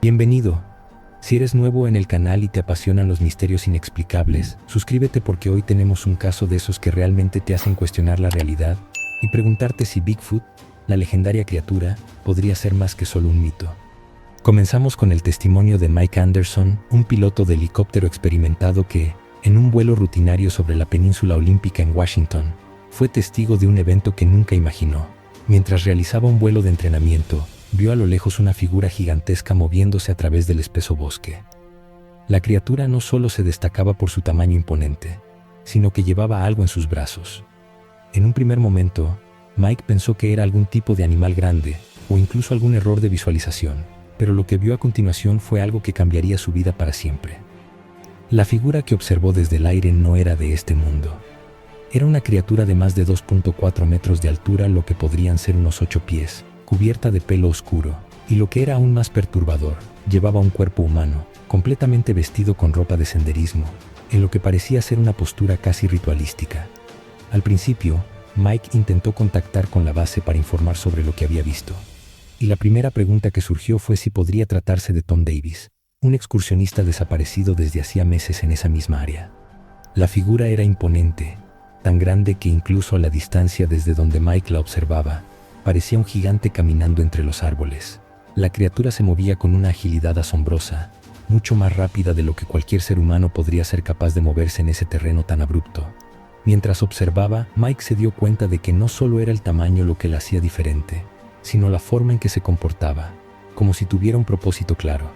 Bienvenido. Si eres nuevo en el canal y te apasionan los misterios inexplicables, suscríbete porque hoy tenemos un caso de esos que realmente te hacen cuestionar la realidad y preguntarte si Bigfoot, la legendaria criatura, podría ser más que solo un mito. Comenzamos con el testimonio de Mike Anderson, un piloto de helicóptero experimentado que, en un vuelo rutinario sobre la península olímpica en Washington, fue testigo de un evento que nunca imaginó. Mientras realizaba un vuelo de entrenamiento, vio a lo lejos una figura gigantesca moviéndose a través del espeso bosque. La criatura no solo se destacaba por su tamaño imponente, sino que llevaba algo en sus brazos. En un primer momento, Mike pensó que era algún tipo de animal grande, o incluso algún error de visualización, pero lo que vio a continuación fue algo que cambiaría su vida para siempre. La figura que observó desde el aire no era de este mundo. Era una criatura de más de 2.4 metros de altura, lo que podrían ser unos 8 pies, cubierta de pelo oscuro, y lo que era aún más perturbador, llevaba un cuerpo humano, completamente vestido con ropa de senderismo, en lo que parecía ser una postura casi ritualística. Al principio, Mike intentó contactar con la base para informar sobre lo que había visto. Y la primera pregunta que surgió fue si podría tratarse de Tom Davis, un excursionista desaparecido desde hacía meses en esa misma área. La figura era imponente, tan grande que incluso a la distancia desde donde Mike la observaba, parecía un gigante caminando entre los árboles. La criatura se movía con una agilidad asombrosa, mucho más rápida de lo que cualquier ser humano podría ser capaz de moverse en ese terreno tan abrupto. Mientras observaba, Mike se dio cuenta de que no solo era el tamaño lo que la hacía diferente, sino la forma en que se comportaba, como si tuviera un propósito claro.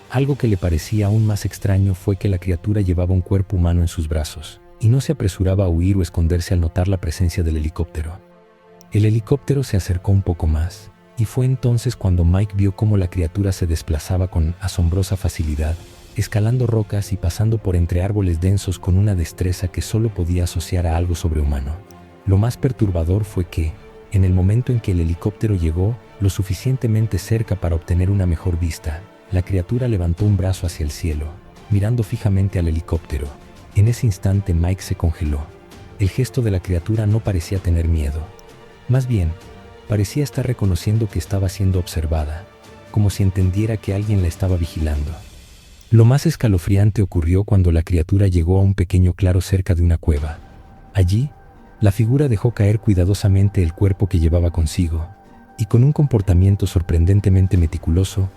Algo que le parecía aún más extraño fue que la criatura llevaba un cuerpo humano en sus brazos, y no se apresuraba a huir o esconderse al notar la presencia del helicóptero. El helicóptero se acercó un poco más, y fue entonces cuando Mike vio cómo la criatura se desplazaba con asombrosa facilidad, escalando rocas y pasando por entre árboles densos con una destreza que solo podía asociar a algo sobrehumano. Lo más perturbador fue que, en el momento en que el helicóptero llegó lo suficientemente cerca para obtener una mejor vista, la criatura levantó un brazo hacia el cielo, mirando fijamente al helicóptero. En ese instante Mike se congeló. El gesto de la criatura no parecía tener miedo. Más bien, parecía estar reconociendo que estaba siendo observada, como si entendiera que alguien la estaba vigilando. Lo más escalofriante ocurrió cuando la criatura llegó a un pequeño claro cerca de una cueva. Allí, la figura dejó caer cuidadosamente el cuerpo que llevaba consigo, y con un comportamiento sorprendentemente meticuloso,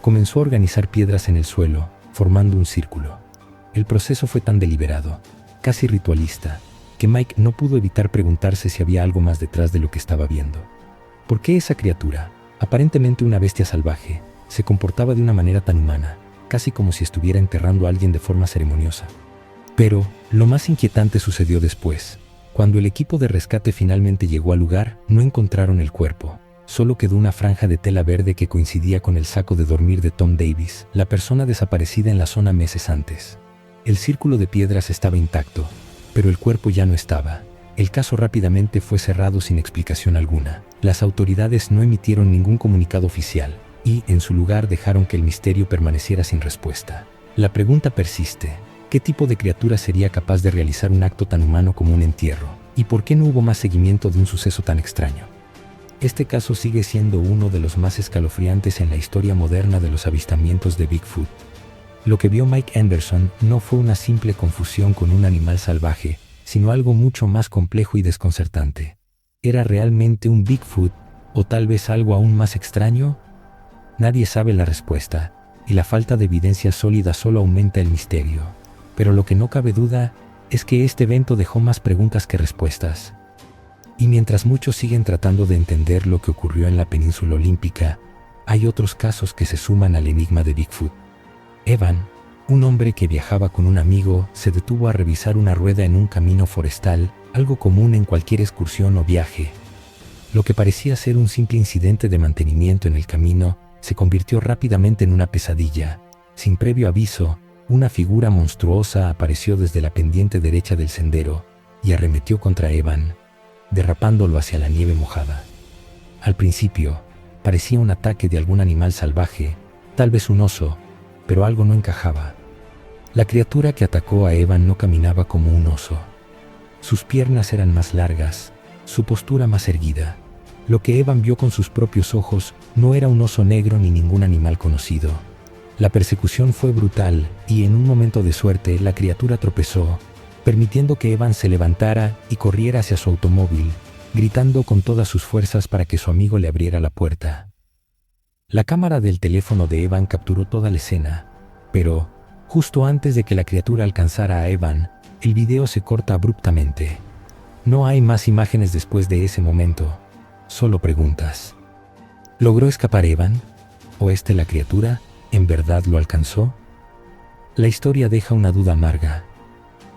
comenzó a organizar piedras en el suelo, formando un círculo. El proceso fue tan deliberado, casi ritualista, que Mike no pudo evitar preguntarse si había algo más detrás de lo que estaba viendo. ¿Por qué esa criatura, aparentemente una bestia salvaje, se comportaba de una manera tan humana, casi como si estuviera enterrando a alguien de forma ceremoniosa? Pero, lo más inquietante sucedió después. Cuando el equipo de rescate finalmente llegó al lugar, no encontraron el cuerpo. Solo quedó una franja de tela verde que coincidía con el saco de dormir de Tom Davis, la persona desaparecida en la zona meses antes. El círculo de piedras estaba intacto, pero el cuerpo ya no estaba. El caso rápidamente fue cerrado sin explicación alguna. Las autoridades no emitieron ningún comunicado oficial y, en su lugar, dejaron que el misterio permaneciera sin respuesta. La pregunta persiste: ¿qué tipo de criatura sería capaz de realizar un acto tan humano como un entierro? ¿Y por qué no hubo más seguimiento de un suceso tan extraño? Este caso sigue siendo uno de los más escalofriantes en la historia moderna de los avistamientos de Bigfoot. Lo que vio Mike Anderson no fue una simple confusión con un animal salvaje, sino algo mucho más complejo y desconcertante. ¿Era realmente un Bigfoot, o tal vez algo aún más extraño? Nadie sabe la respuesta, y la falta de evidencia sólida solo aumenta el misterio. Pero lo que no cabe duda es que este evento dejó más preguntas que respuestas. Y mientras muchos siguen tratando de entender lo que ocurrió en la península olímpica, hay otros casos que se suman al enigma de Bigfoot. Evan, un hombre que viajaba con un amigo, se detuvo a revisar una rueda en un camino forestal, algo común en cualquier excursión o viaje. Lo que parecía ser un simple incidente de mantenimiento en el camino, se convirtió rápidamente en una pesadilla. Sin previo aviso, una figura monstruosa apareció desde la pendiente derecha del sendero y arremetió contra Evan, derrapándolo hacia la nieve mojada. Al principio, parecía un ataque de algún animal salvaje, tal vez un oso, pero algo no encajaba. La criatura que atacó a Evan no caminaba como un oso. Sus piernas eran más largas, su postura más erguida. Lo que Evan vio con sus propios ojos no era un oso negro ni ningún animal conocido. La persecución fue brutal y en un momento de suerte la criatura tropezó, permitiendo que Evan se levantara y corriera hacia su automóvil, gritando con todas sus fuerzas para que su amigo le abriera la puerta. La cámara del teléfono de Evan capturó toda la escena, pero, justo antes de que la criatura alcanzara a Evan, el video se corta abruptamente. No hay más imágenes después de ese momento, solo preguntas. ¿Logró escapar Evan? ¿O la criatura en verdad lo alcanzó? La historia deja una duda amarga.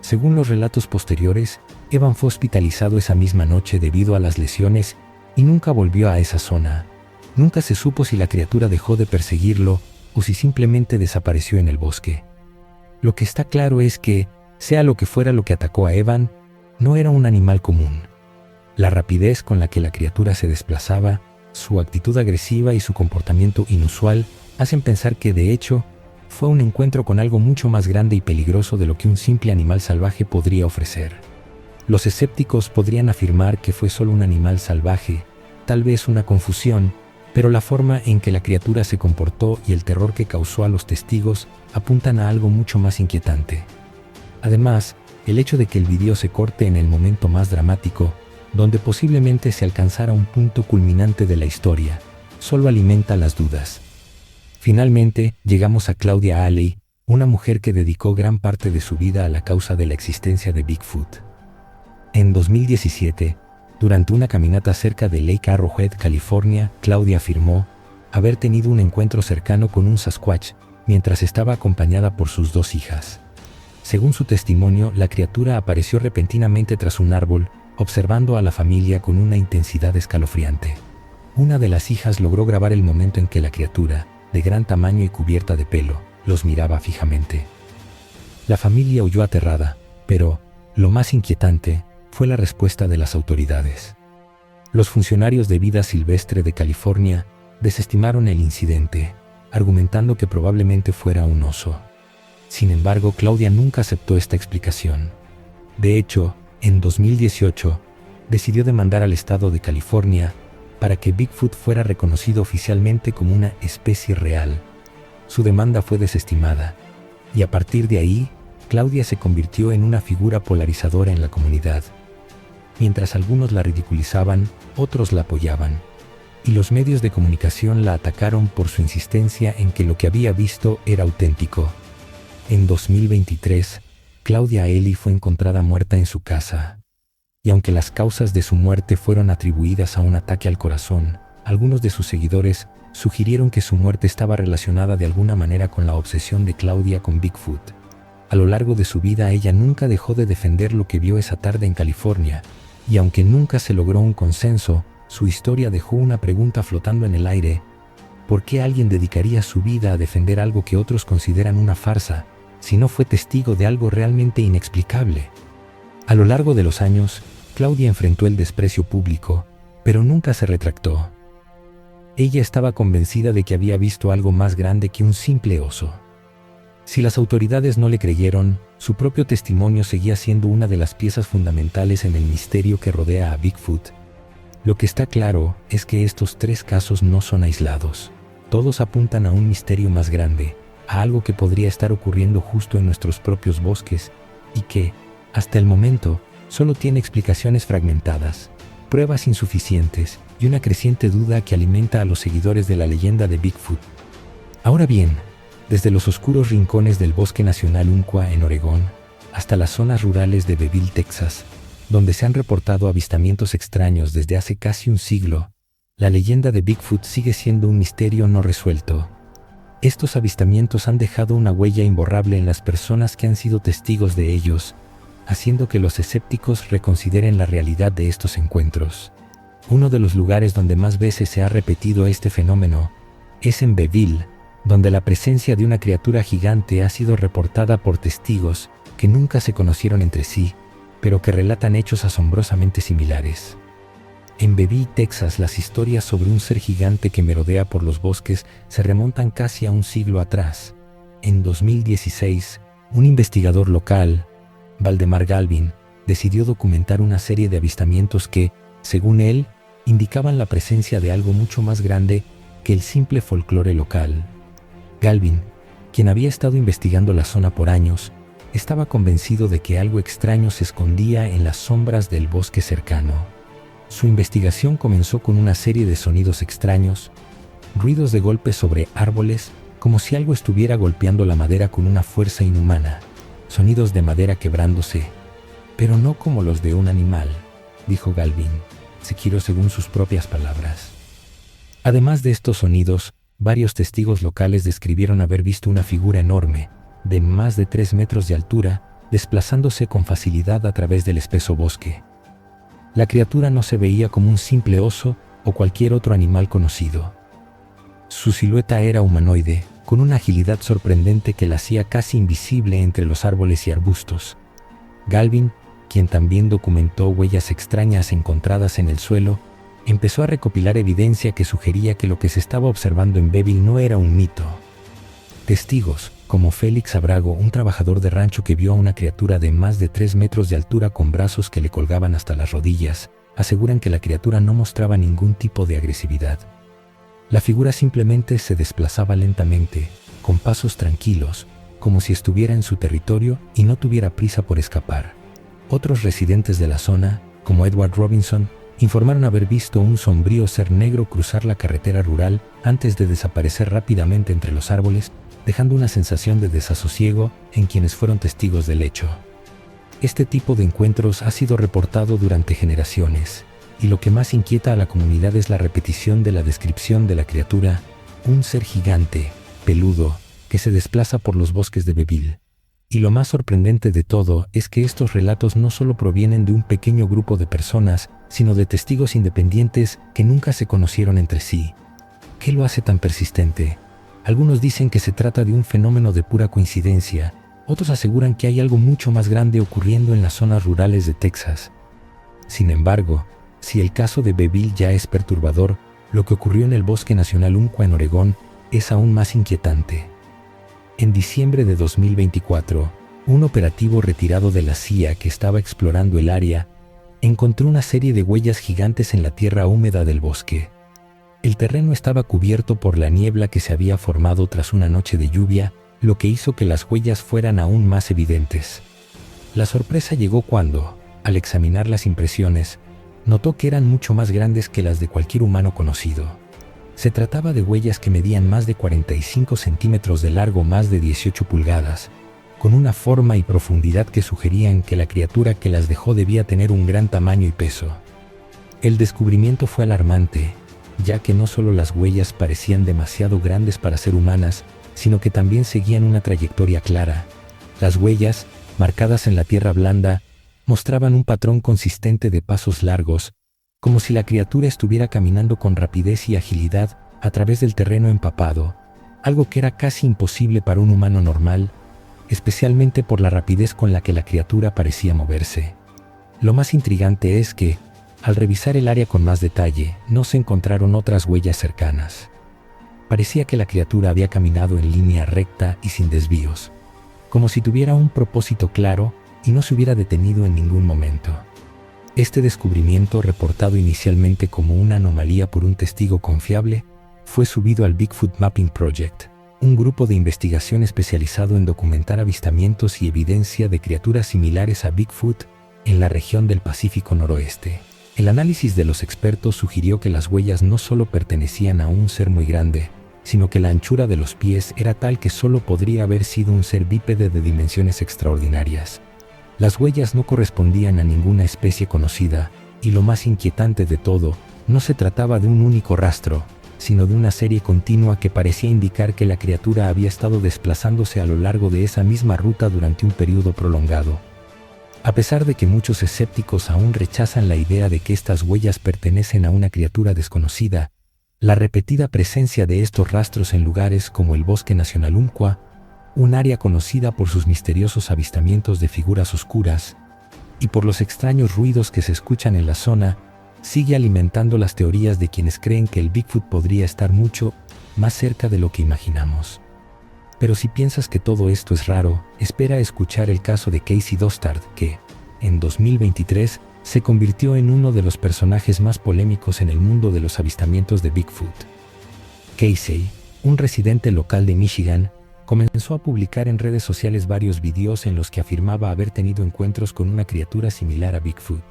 Según los relatos posteriores, Evan fue hospitalizado esa misma noche debido a las lesiones y nunca volvió a esa zona. Nunca se supo si la criatura dejó de perseguirlo o si simplemente desapareció en el bosque. Lo que está claro es que, sea lo que fuera lo que atacó a Evan, no era un animal común. La rapidez con la que la criatura se desplazaba, su actitud agresiva y su comportamiento inusual hacen pensar que, de hecho, fue un encuentro con algo mucho más grande y peligroso de lo que un simple animal salvaje podría ofrecer. Los escépticos podrían afirmar que fue solo un animal salvaje, tal vez una confusión, pero la forma en que la criatura se comportó y el terror que causó a los testigos apuntan a algo mucho más inquietante. Además, el hecho de que el video se corte en el momento más dramático, donde posiblemente se alcanzara un punto culminante de la historia, solo alimenta las dudas. Finalmente, llegamos a Claudia Alley, una mujer que dedicó gran parte de su vida a la causa de la existencia de Bigfoot. En 2017, durante una caminata cerca de Lake Arrowhead, California, Claudia afirmó haber tenido un encuentro cercano con un Sasquatch mientras estaba acompañada por sus 2 hijas. Según su testimonio, la criatura apareció repentinamente tras un árbol, observando a la familia con una intensidad escalofriante. Una de las hijas logró grabar el momento en que la criatura, de gran tamaño y cubierta de pelo, los miraba fijamente. La familia huyó aterrada, pero, lo más inquietante, fue la respuesta de las autoridades. Los funcionarios de vida silvestre de California desestimaron el incidente, argumentando que probablemente fuera un oso. Sin embargo, Claudia nunca aceptó esta explicación. De hecho, en 2018, decidió demandar al estado de California para que Bigfoot fuera reconocido oficialmente como una especie real. Su demanda fue desestimada, y a partir de ahí, Claudia se convirtió en una figura polarizadora en la comunidad. Mientras algunos la ridiculizaban, otros la apoyaban, y los medios de comunicación la atacaron por su insistencia en que lo que había visto era auténtico. En 2023, Claudia Alley fue encontrada muerta en su casa. Y aunque las causas de su muerte fueron atribuidas a un ataque al corazón, algunos de sus seguidores sugirieron que su muerte estaba relacionada de alguna manera con la obsesión de Claudia con Bigfoot. A lo largo de su vida ella nunca dejó de defender lo que vio esa tarde en California, y aunque nunca se logró un consenso, su historia dejó una pregunta flotando en el aire. ¿Por qué alguien dedicaría su vida a defender algo que otros consideran una farsa, si no fue testigo de algo realmente inexplicable? A lo largo de los años, Claudia enfrentó el desprecio público, pero nunca se retractó. Ella estaba convencida de que había visto algo más grande que un simple oso. Si las autoridades no le creyeron, su propio testimonio seguía siendo una de las piezas fundamentales en el misterio que rodea a Bigfoot. Lo que está claro es que estos 3 casos no son aislados. Todos apuntan a un misterio más grande, a algo que podría estar ocurriendo justo en nuestros propios bosques y que, hasta el momento, solo tiene explicaciones fragmentadas, pruebas insuficientes y una creciente duda que alimenta a los seguidores de la leyenda de Bigfoot. Ahora bien, desde los oscuros rincones del Bosque Nacional Umpqua en Oregón, hasta las zonas rurales de Beeville, Texas, donde se han reportado avistamientos extraños desde hace casi un siglo, la leyenda de Bigfoot sigue siendo un misterio no resuelto. Estos avistamientos han dejado una huella imborrable en las personas que han sido testigos de ellos, haciendo que los escépticos reconsideren la realidad de estos encuentros. Uno de los lugares donde más veces se ha repetido este fenómeno es en Beeville, donde la presencia de una criatura gigante ha sido reportada por testigos que nunca se conocieron entre sí, pero que relatan hechos asombrosamente similares. En Beeville, Texas, las historias sobre un ser gigante que merodea por los bosques se remontan casi a un siglo atrás. En 2016, un investigador local, Valdemar Galvin, decidió documentar una serie de avistamientos que, según él, indicaban la presencia de algo mucho más grande que el simple folclore local. Galvin, quien había estado investigando la zona por años, estaba convencido de que algo extraño se escondía en las sombras del bosque cercano. Su investigación comenzó con una serie de sonidos extraños, ruidos de golpes sobre árboles, como si algo estuviera golpeando la madera con una fuerza inhumana, sonidos de madera quebrándose, pero no como los de un animal, dijo Galvin, Sekiro según sus propias palabras. Además de estos sonidos, varios testigos locales describieron haber visto una figura enorme, de más de 3 metros de altura, desplazándose con facilidad a través del espeso bosque. La criatura no se veía como un simple oso o cualquier otro animal conocido. Su silueta era humanoide, con una agilidad sorprendente que la hacía casi invisible entre los árboles y arbustos. Galvin, quien también documentó huellas extrañas encontradas en el suelo, empezó a recopilar evidencia que sugería que lo que se estaba observando en Bevil no era un mito. Testigos, como Félix Abrago, un trabajador de rancho que vio a una criatura de más de 3 metros de altura con brazos que le colgaban hasta las rodillas, aseguran que la criatura no mostraba ningún tipo de agresividad. La figura simplemente se desplazaba lentamente, con pasos tranquilos, como si estuviera en su territorio y no tuviera prisa por escapar. Otros residentes de la zona, como Edward Robinson, informaron haber visto un sombrío ser negro cruzar la carretera rural antes de desaparecer rápidamente entre los árboles, dejando una sensación de desasosiego en quienes fueron testigos del hecho. Este tipo de encuentros ha sido reportado durante generaciones, y lo que más inquieta a la comunidad es la repetición de la descripción de la criatura, un ser gigante, peludo, que se desplaza por los bosques de Bevil. Y lo más sorprendente de todo es que estos relatos no solo provienen de un pequeño grupo de personas, sino de testigos independientes que nunca se conocieron entre sí. ¿Qué lo hace tan persistente? Algunos dicen que se trata de un fenómeno de pura coincidencia, otros aseguran que hay algo mucho más grande ocurriendo en las zonas rurales de Texas. Sin embargo, si el caso de Bevil ya es perturbador, lo que ocurrió en el Bosque Nacional Umpqua en Oregón es aún más inquietante. En diciembre de 2024, un operativo retirado de la CIA que estaba explorando el área encontró una serie de huellas gigantes en la tierra húmeda del bosque. El terreno estaba cubierto por la niebla que se había formado tras una noche de lluvia, lo que hizo que las huellas fueran aún más evidentes. La sorpresa llegó cuando, al examinar las impresiones, notó que eran mucho más grandes que las de cualquier humano conocido. Se trataba de huellas que medían más de 45 centímetros de largo, más de 18 pulgadas, con una forma y profundidad que sugerían que la criatura que las dejó debía tener un gran tamaño y peso. El descubrimiento fue alarmante, ya que no solo las huellas parecían demasiado grandes para ser humanas, sino que también seguían una trayectoria clara. Las huellas, marcadas en la tierra blanda, mostraban un patrón consistente de pasos largos, como si la criatura estuviera caminando con rapidez y agilidad a través del terreno empapado, algo que era casi imposible para un humano normal, especialmente por la rapidez con la que la criatura parecía moverse. Lo más intrigante es que, al revisar el área con más detalle, no se encontraron otras huellas cercanas. Parecía que la criatura había caminado en línea recta y sin desvíos, como si tuviera un propósito claro y no se hubiera detenido en ningún momento. Este descubrimiento, reportado inicialmente como una anomalía por un testigo confiable, fue subido al Bigfoot Mapping Project, un grupo de investigación especializado en documentar avistamientos y evidencia de criaturas similares a Bigfoot en la región del Pacífico Noroeste. El análisis de los expertos sugirió que las huellas no solo pertenecían a un ser muy grande, sino que la anchura de los pies era tal que solo podría haber sido un ser bípede de dimensiones extraordinarias. Las huellas no correspondían a ninguna especie conocida, y lo más inquietante de todo, no se trataba de un único rastro, sino de una serie continua que parecía indicar que la criatura había estado desplazándose a lo largo de esa misma ruta durante un periodo prolongado. A pesar de que muchos escépticos aún rechazan la idea de que estas huellas pertenecen a una criatura desconocida, la repetida presencia de estos rastros en lugares como el Bosque Nacional Umpqua, un área conocida por sus misteriosos avistamientos de figuras oscuras, y por los extraños ruidos que se escuchan en la zona, sigue alimentando las teorías de quienes creen que el Bigfoot podría estar mucho más cerca de lo que imaginamos. Pero si piensas que todo esto es raro, espera a escuchar el caso de Casey Dostard, que, en 2023, se convirtió en uno de los personajes más polémicos en el mundo de los avistamientos de Bigfoot. Casey, un residente local de Michigan, Comenzó a publicar en redes sociales varios videos en los que afirmaba haber tenido encuentros con una criatura similar a Bigfoot.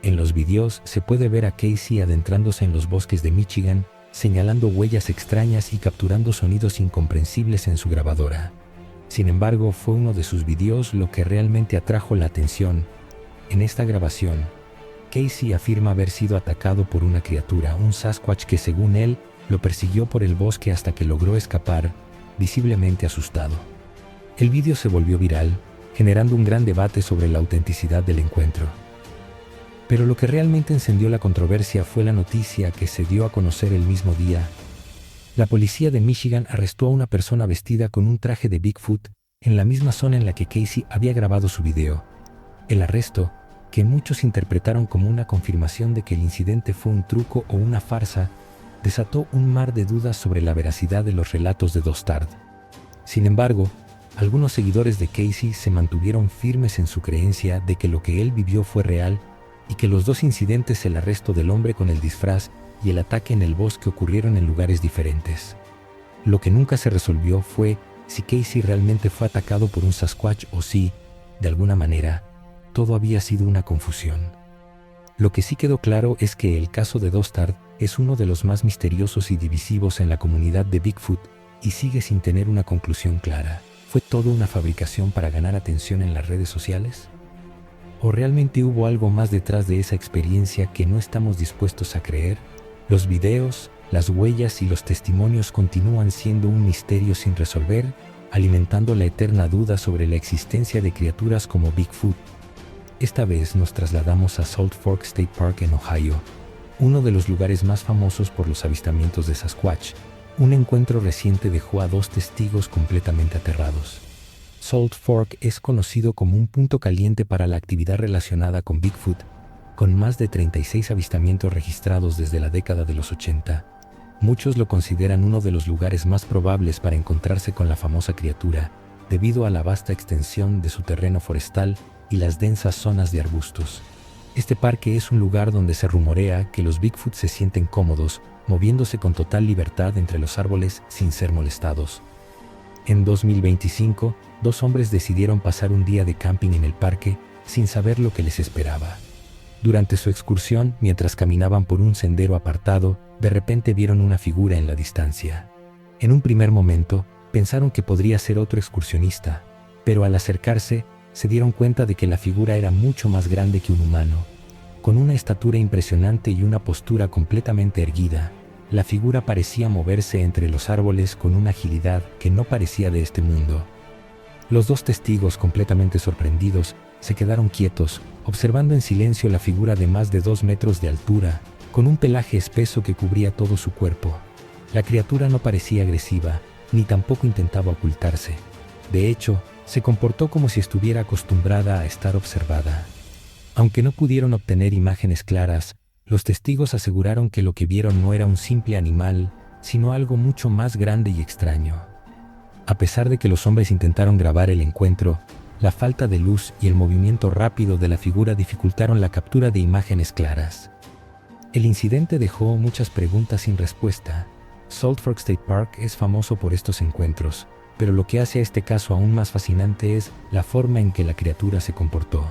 En los videos se puede ver a Casey adentrándose en los bosques de Michigan, señalando huellas extrañas y capturando sonidos incomprensibles en su grabadora. Sin embargo, fue uno de sus videos lo que realmente atrajo la atención. En esta grabación, Casey afirma haber sido atacado por una criatura, un Sasquatch que según él, lo persiguió por el bosque hasta que logró escapar, visiblemente asustado. El vídeo se volvió viral, generando un gran debate sobre la autenticidad del encuentro. Pero lo que realmente encendió la controversia fue la noticia que se dio a conocer el mismo día. La policía de Michigan arrestó a una persona vestida con un traje de Bigfoot en la misma zona en la que Casey había grabado su video. El arresto, que muchos interpretaron como una confirmación de que el incidente fue un truco o una farsa, desató un mar de dudas sobre la veracidad de los relatos de Dostard. Sin embargo, algunos seguidores de Casey se mantuvieron firmes en su creencia de que lo que él vivió fue real y que los dos incidentes, el arresto del hombre con el disfraz y el ataque en el bosque, ocurrieron en lugares diferentes. Lo que nunca se resolvió fue si Casey realmente fue atacado por un Sasquatch o si, de alguna manera, todo había sido una confusión. Lo que sí quedó claro es que el caso de Dostard es uno de los más misteriosos y divisivos en la comunidad de Bigfoot y sigue sin tener una conclusión clara. ¿Fue todo una fabricación para ganar atención en las redes sociales? ¿O realmente hubo algo más detrás de esa experiencia que no estamos dispuestos a creer? Los videos, las huellas y los testimonios continúan siendo un misterio sin resolver, alimentando la eterna duda sobre la existencia de criaturas como Bigfoot. Esta vez nos trasladamos a Salt Fork State Park en Ohio, uno de los lugares más famosos por los avistamientos de Sasquatch. Un encuentro reciente dejó a dos testigos completamente aterrados. Salt Fork es conocido como un punto caliente para la actividad relacionada con Bigfoot, con más de 36 avistamientos registrados desde la década de los 80. Muchos lo consideran uno de los lugares más probables para encontrarse con la famosa criatura, debido a la vasta extensión de su terreno forestal y las densas zonas de arbustos. Este parque es un lugar donde se rumorea que los Bigfoot se sienten cómodos, moviéndose con total libertad entre los árboles sin ser molestados. En 2025, dos hombres decidieron pasar un día de camping en el parque sin saber lo que les esperaba. Durante su excursión, mientras caminaban por un sendero apartado, de repente vieron una figura en la distancia. En un primer momento, pensaron que podría ser otro excursionista, pero al acercarse, se dieron cuenta de que la figura era mucho más grande que un humano. Con una estatura impresionante y una postura completamente erguida, la figura parecía moverse entre los árboles con una agilidad que no parecía de este mundo. Los dos testigos, completamente sorprendidos, se quedaron quietos, observando en silencio la figura de más de 2 metros de altura, con un pelaje espeso que cubría todo su cuerpo. La criatura no parecía agresiva, ni tampoco intentaba ocultarse. De hecho, se comportó como si estuviera acostumbrada a estar observada. Aunque no pudieron obtener imágenes claras, los testigos aseguraron que lo que vieron no era un simple animal, sino algo mucho más grande y extraño. A pesar de que los hombres intentaron grabar el encuentro, la falta de luz y el movimiento rápido de la figura dificultaron la captura de imágenes claras. El incidente dejó muchas preguntas sin respuesta. Salt Fork State Park es famoso por estos encuentros, pero lo que hace a este caso aún más fascinante es la forma en que la criatura se comportó.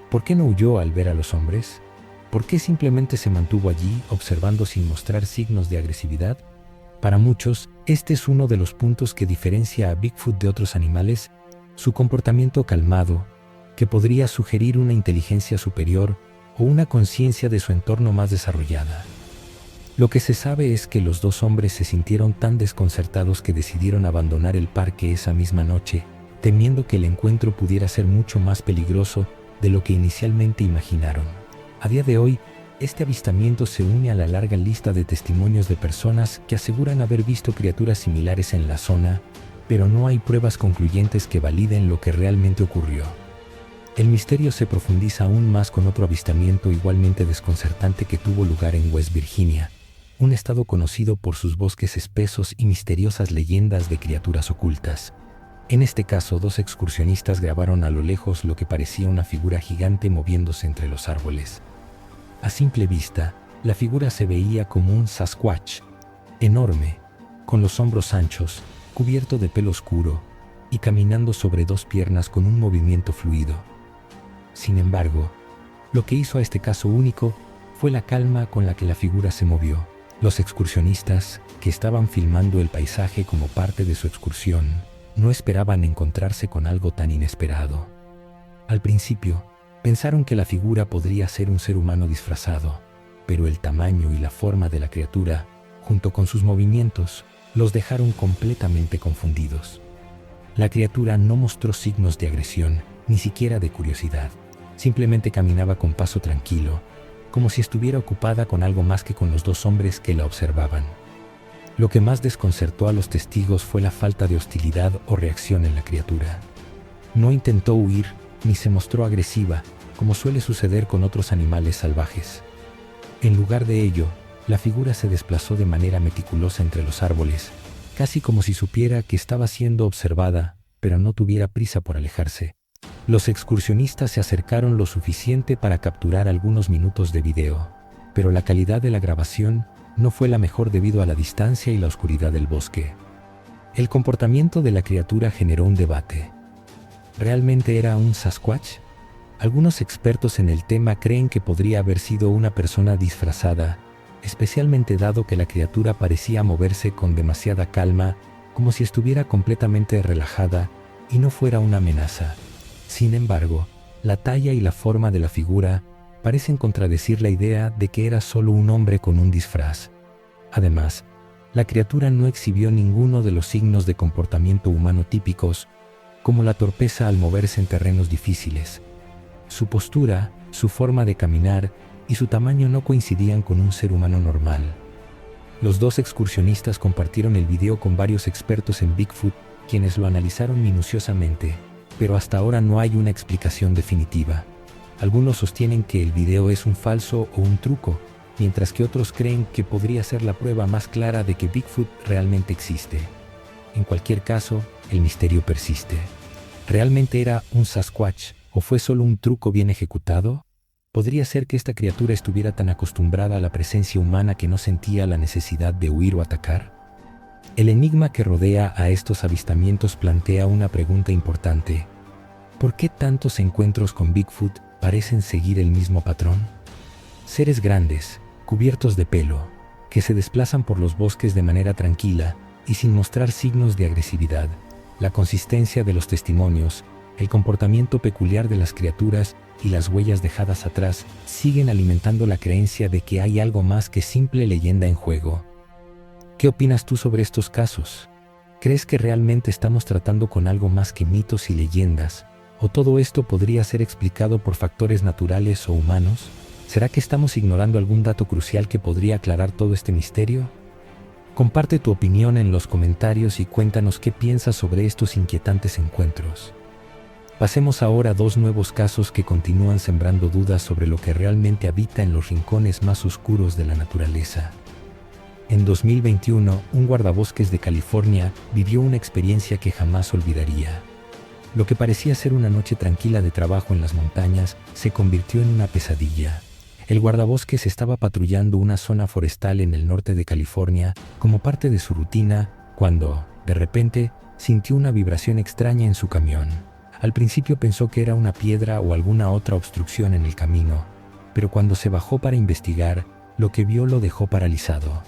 ¿Por qué no huyó al ver a los hombres? ¿Por qué simplemente se mantuvo allí, observando sin mostrar signos de agresividad? Para muchos, este es uno de los puntos que diferencia a Bigfoot de otros animales, su comportamiento calmado, que podría sugerir una inteligencia superior o una conciencia de su entorno más desarrollada. Lo que se sabe es que los dos hombres se sintieron tan desconcertados que decidieron abandonar el parque esa misma noche, temiendo que el encuentro pudiera ser mucho más peligroso de lo que inicialmente imaginaron. A día de hoy, este avistamiento se une a la larga lista de testimonios de personas que aseguran haber visto criaturas similares en la zona, pero no hay pruebas concluyentes que validen lo que realmente ocurrió. El misterio se profundiza aún más con otro avistamiento igualmente desconcertante que tuvo lugar en West Virginia, un estado conocido por sus bosques espesos y misteriosas leyendas de criaturas ocultas. En este caso, dos excursionistas grabaron a lo lejos lo que parecía una figura gigante moviéndose entre los árboles. A simple vista, la figura se veía como un Sasquatch, enorme, con los hombros anchos, cubierto de pelo oscuro y caminando sobre dos piernas con un movimiento fluido. Sin embargo, lo que hizo a este caso único fue la calma con la que la figura se movió. Los excursionistas, que estaban filmando el paisaje como parte de su excursión, no esperaban encontrarse con algo tan inesperado. Al principio, pensaron que la figura podría ser un ser humano disfrazado, pero el tamaño y la forma de la criatura, junto con sus movimientos, los dejaron completamente confundidos. La criatura no mostró signos de agresión, ni siquiera de curiosidad. Simplemente caminaba con paso tranquilo, como si estuviera ocupada con algo más que con los dos hombres que la observaban. Lo que más desconcertó a los testigos fue la falta de hostilidad o reacción en la criatura. No intentó huir ni se mostró agresiva, como suele suceder con otros animales salvajes. En lugar de ello, la figura se desplazó de manera meticulosa entre los árboles, casi como si supiera que estaba siendo observada, pero no tuviera prisa por alejarse. Los excursionistas se acercaron lo suficiente para capturar algunos minutos de video, pero la calidad de la grabación no fue la mejor debido a la distancia y la oscuridad del bosque. El comportamiento de la criatura generó un debate. ¿Realmente era un Sasquatch? Algunos expertos en el tema creen que podría haber sido una persona disfrazada, especialmente dado que la criatura parecía moverse con demasiada calma, como si estuviera completamente relajada y no fuera una amenaza. Sin embargo, la talla y la forma de la figura parecen contradecir la idea de que era solo un hombre con un disfraz. Además, la criatura no exhibió ninguno de los signos de comportamiento humano típicos, como la torpeza al moverse en terrenos difíciles. Su postura, su forma de caminar y su tamaño no coincidían con un ser humano normal. Los dos excursionistas compartieron el video con varios expertos en Bigfoot, quienes lo analizaron minuciosamente, pero hasta ahora no hay una explicación definitiva. Algunos sostienen que el video es un falso o un truco, mientras que otros creen que podría ser la prueba más clara de que Bigfoot realmente existe. En cualquier caso, el misterio persiste. ¿Realmente era un Sasquatch o fue solo un truco bien ejecutado? ¿Podría ser que esta criatura estuviera tan acostumbrada a la presencia humana que no sentía la necesidad de huir o atacar? El enigma que rodea a estos avistamientos plantea una pregunta importante. ¿Por qué tantos encuentros con Bigfoot parecen seguir el mismo patrón? Seres grandes, cubiertos de pelo, que se desplazan por los bosques de manera tranquila y sin mostrar signos de agresividad. La consistencia de los testimonios, el comportamiento peculiar de las criaturas y las huellas dejadas atrás siguen alimentando la creencia de que hay algo más que simple leyenda en juego. ¿Qué opinas tú sobre estos casos? ¿Crees que realmente estamos tratando con algo más que mitos y leyendas? ¿O todo esto podría ser explicado por factores naturales o humanos? ¿Será que estamos ignorando algún dato crucial que podría aclarar todo este misterio? Comparte tu opinión en los comentarios y cuéntanos qué piensas sobre estos inquietantes encuentros. Pasemos ahora a dos nuevos casos que continúan sembrando dudas sobre lo que realmente habita en los rincones más oscuros de la naturaleza. En 2021, un guardabosques de California vivió una experiencia que jamás olvidaría. Lo que parecía ser una noche tranquila de trabajo en las montañas se convirtió en una pesadilla. El guardabosques estaba patrullando una zona forestal en el norte de California como parte de su rutina cuando, de repente, sintió una vibración extraña en su camión. Al principio pensó que era una piedra o alguna otra obstrucción en el camino, pero cuando se bajó para investigar, lo que vio lo dejó paralizado.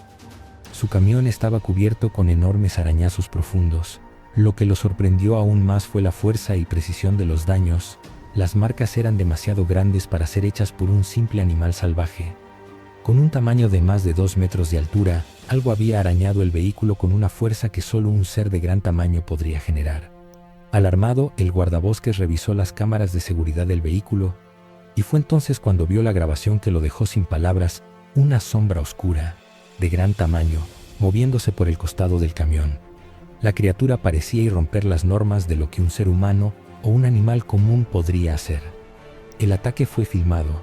Su camión estaba cubierto con enormes arañazos profundos. Lo que lo sorprendió aún más fue la fuerza y precisión de los daños. Las marcas eran demasiado grandes para ser hechas por un simple animal salvaje. Con un tamaño de más de 2 metros de altura, algo había arañado el vehículo con una fuerza que solo un ser de gran tamaño podría generar. Alarmado, el guardabosques revisó las cámaras de seguridad del vehículo, y fue entonces cuando vio la grabación que lo dejó sin palabras, una sombra oscura, de gran tamaño, moviéndose por el costado del camión. La criatura parecía irromper las normas de lo que un ser humano o un animal común podría hacer. El ataque fue filmado,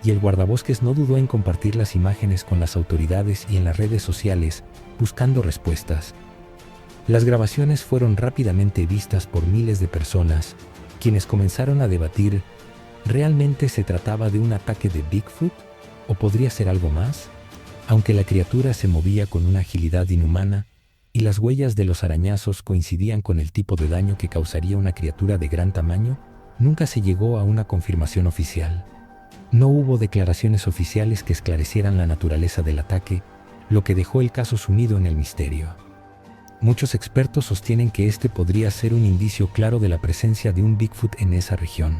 y el guardabosques no dudó en compartir las imágenes con las autoridades y en las redes sociales, buscando respuestas. Las grabaciones fueron rápidamente vistas por miles de personas, quienes comenzaron a debatir, ¿realmente se trataba de un ataque de Bigfoot? ¿O podría ser algo más? Aunque la criatura se movía con una agilidad inhumana, ¿Y las huellas de los arañazos coincidían con el tipo de daño que causaría una criatura de gran tamaño? Nunca se llegó a una confirmación oficial. No hubo declaraciones oficiales que esclarecieran la naturaleza del ataque, lo que dejó el caso sumido en el misterio. Muchos expertos sostienen que este podría ser un indicio claro de la presencia de un Bigfoot en esa región.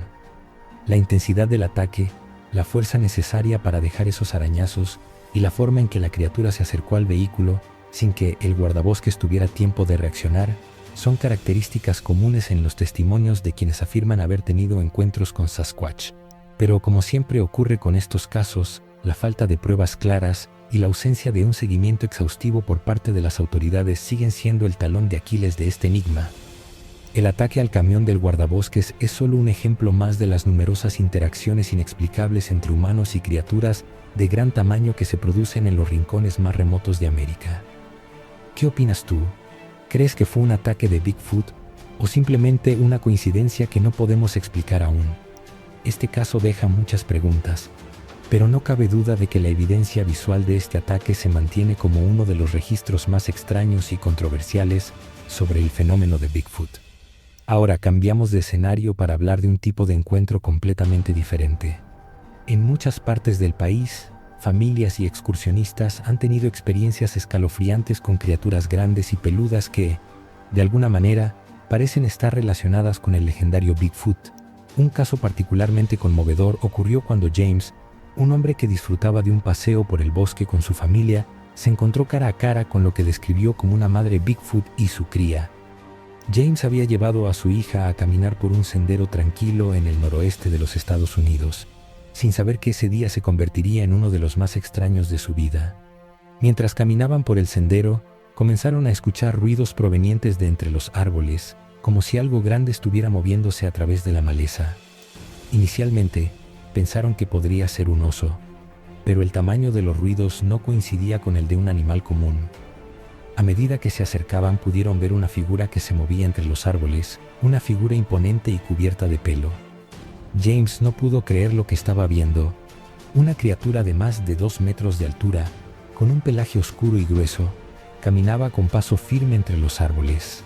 La intensidad del ataque, la fuerza necesaria para dejar esos arañazos y la forma en que la criatura se acercó al vehículo sin que el guardabosques tuviera tiempo de reaccionar, son características comunes en los testimonios de quienes afirman haber tenido encuentros con Sasquatch. Pero como siempre ocurre con estos casos, la falta de pruebas claras y la ausencia de un seguimiento exhaustivo por parte de las autoridades siguen siendo el talón de Aquiles de este enigma. El ataque al camión del guardabosques es solo un ejemplo más de las numerosas interacciones inexplicables entre humanos y criaturas de gran tamaño que se producen en los rincones más remotos de América. ¿Qué opinas tú? ¿Crees que fue un ataque de Bigfoot o simplemente una coincidencia que no podemos explicar aún? Este caso deja muchas preguntas, pero no cabe duda de que la evidencia visual de este ataque se mantiene como uno de los registros más extraños y controversiales sobre el fenómeno de Bigfoot. Ahora cambiamos de escenario para hablar de un tipo de encuentro completamente diferente. En muchas partes del país, familias y excursionistas han tenido experiencias escalofriantes con criaturas grandes y peludas que, de alguna manera, parecen estar relacionadas con el legendario Bigfoot. Un caso particularmente conmovedor ocurrió cuando James, un hombre que disfrutaba de un paseo por el bosque con su familia, se encontró cara a cara con lo que describió como una madre Bigfoot y su cría. James había llevado a su hija a caminar por un sendero tranquilo en el noroeste de los Estados Unidos, sin saber que ese día se convertiría en uno de los más extraños de su vida. Mientras caminaban por el sendero, comenzaron a escuchar ruidos provenientes de entre los árboles, como si algo grande estuviera moviéndose a través de la maleza. Inicialmente, pensaron que podría ser un oso, pero el tamaño de los ruidos no coincidía con el de un animal común. A medida que se acercaban pudieron ver una figura que se movía entre los árboles, una figura imponente y cubierta de pelo. James no pudo creer lo que estaba viendo. Una criatura de más de 2 metros de altura, con un pelaje oscuro y grueso, caminaba con paso firme entre los árboles.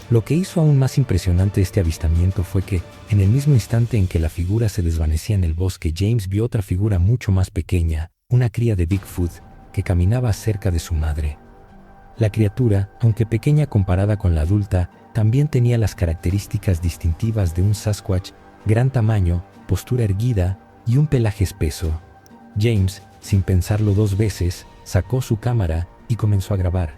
Lo que hizo aún más impresionante este avistamiento fue que, en el mismo instante en que la figura se desvanecía en el bosque, James vio otra figura mucho más pequeña, una cría de Bigfoot, que caminaba cerca de su madre. La criatura, aunque pequeña comparada con la adulta, también tenía las características distintivas de un Sasquatch: gran tamaño, postura erguida y un pelaje espeso. James, sin pensarlo 2 veces, sacó su cámara y comenzó a grabar.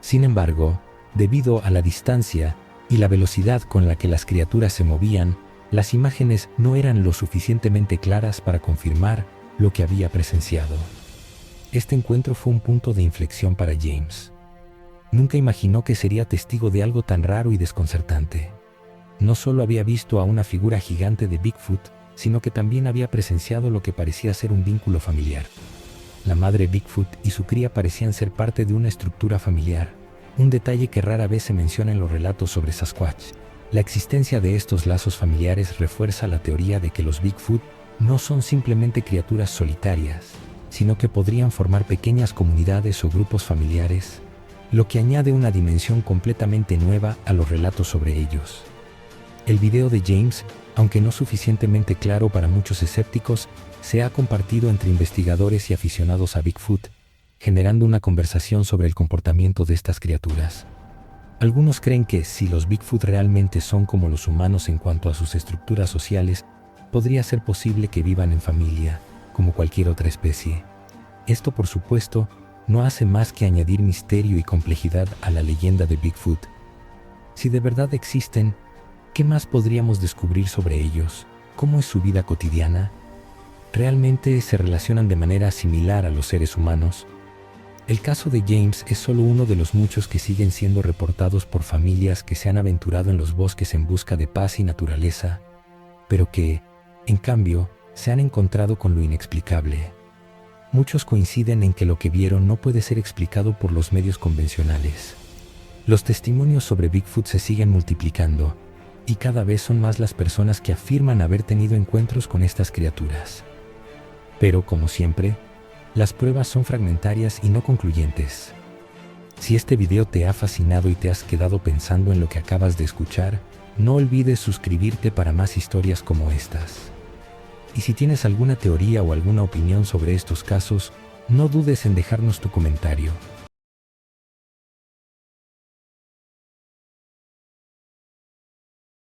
Sin embargo, debido a la distancia y la velocidad con la que las criaturas se movían, las imágenes no eran lo suficientemente claras para confirmar lo que había presenciado. Este encuentro fue un punto de inflexión para James. Nunca imaginó que sería testigo de algo tan raro y desconcertante. No solo había visto a una figura gigante de Bigfoot, sino que también había presenciado lo que parecía ser un vínculo familiar. La madre Bigfoot y su cría parecían ser parte de una estructura familiar, un detalle que rara vez se menciona en los relatos sobre Sasquatch. La existencia de estos lazos familiares refuerza la teoría de que los Bigfoot no son simplemente criaturas solitarias, sino que podrían formar pequeñas comunidades o grupos familiares, lo que añade una dimensión completamente nueva a los relatos sobre ellos. El video de James, aunque no suficientemente claro para muchos escépticos, se ha compartido entre investigadores y aficionados a Bigfoot, generando una conversación sobre el comportamiento de estas criaturas. Algunos creen que, si los Bigfoot realmente son como los humanos en cuanto a sus estructuras sociales, podría ser posible que vivan en familia, como cualquier otra especie. Esto, por supuesto, no hace más que añadir misterio y complejidad a la leyenda de Bigfoot. Si de verdad existen, ¿qué más podríamos descubrir sobre ellos? ¿Cómo es su vida cotidiana? ¿Realmente se relacionan de manera similar a los seres humanos? El caso de James es solo uno de los muchos que siguen siendo reportados por familias que se han aventurado en los bosques en busca de paz y naturaleza, pero que, en cambio, se han encontrado con lo inexplicable. Muchos coinciden en que lo que vieron no puede ser explicado por los medios convencionales. Los testimonios sobre Bigfoot se siguen multiplicando, y cada vez son más las personas que afirman haber tenido encuentros con estas criaturas. Pero, como siempre, las pruebas son fragmentarias y no concluyentes. Si este video te ha fascinado y te has quedado pensando en lo que acabas de escuchar, no olvides suscribirte para más historias como estas. Y si tienes alguna teoría o alguna opinión sobre estos casos, no dudes en dejarnos tu comentario.